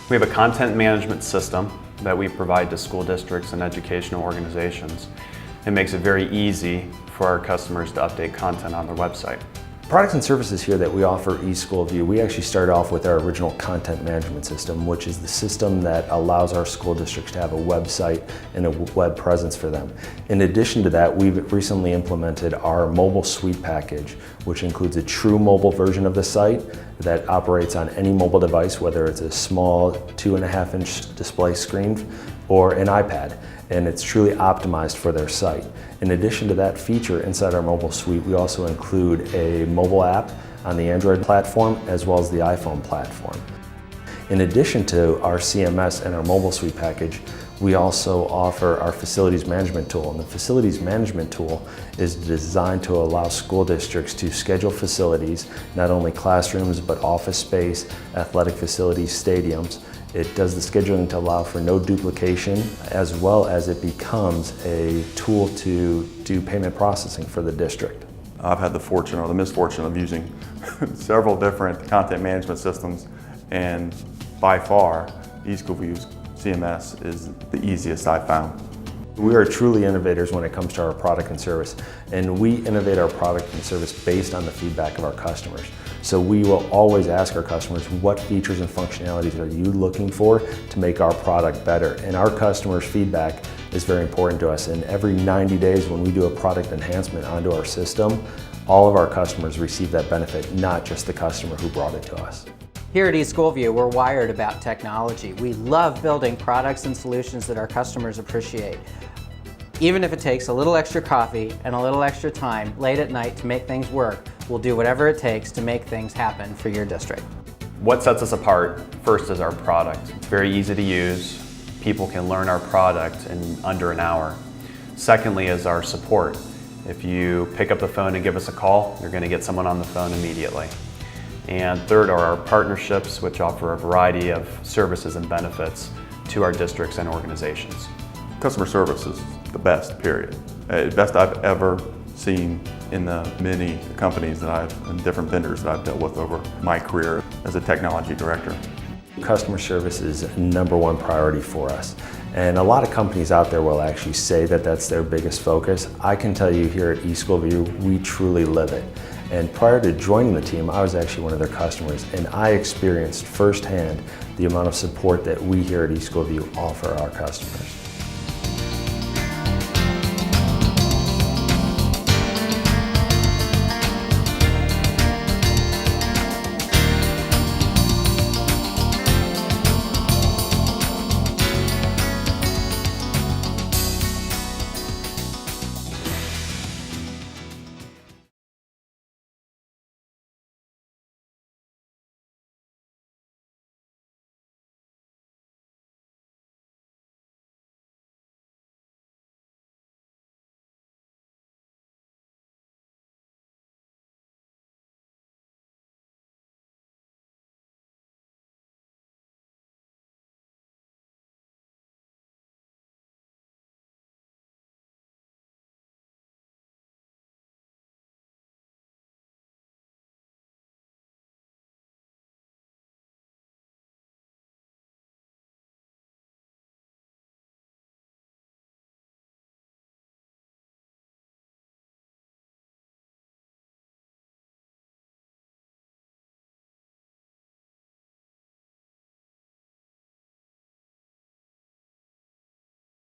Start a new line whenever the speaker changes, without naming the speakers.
We have a content management system that we provide to school districts and educational organizations. It makes it very easy for our customers to update content on their website.
Products and services here that we offer eSchoolView, we actually started off with our original content management system, which is the system that allows our school districts to have a website and a web presence for them. In addition to that, we've recently implemented our mobile suite package, which includes a true mobile version of the site that operates on any mobile device, whether it's a small 2.5-inch display screen or an iPad, and it's truly optimized for their site. In addition to that feature inside our mobile suite, we also include a mobile app on the Android platform as well as the iPhone platform. In addition to our CMS and our mobile suite package, we also offer our facilities management tool, and the facilities management tool is designed to allow school districts to schedule facilities, not only classrooms but office space, athletic facilities, stadiums. It does the scheduling to allow for no duplication, as well as it becomes a tool to do payment processing for the district.
I've had the fortune or the misfortune of using several different content management systems, and by far eSchoolView's CMS is the easiest I've found.
We are truly innovators when it comes to our product and service, and we innovate our product and service based on the feedback of our customers. So we will always ask our customers, what features and functionalities are you looking for to make our product better? And our customers' feedback is very important to us, and every 90 days when we do a product enhancement onto our system, all of our customers receive that benefit, not just the customer who brought it to us.
Here at eSchoolView, we're wired about technology. We love building products and solutions that our customers appreciate. Even if it takes a little extra coffee and a little extra time late at night to make things work, we'll do whatever it takes to make things happen for your district.
What sets us apart first is our product. It's very easy to use. People can learn our product in under an hour. Secondly is our support. If you pick up the phone and give us a call, you're going to get someone on the phone immediately. And third are our partnerships, which offer a variety of services and benefits to our districts and organizations.
Customer service is the best, period. Best I've ever seen in the many companies and different vendors that I've dealt with over my career as a technology director.
Customer service is #1 priority for us. And a lot of companies out there will actually say that that's their biggest focus. I can tell you here at eSchoolView, we truly live it. And prior to joining the team, I was actually one of their customers, and I experienced firsthand the amount of support that we here at eSchoolView offer our customers.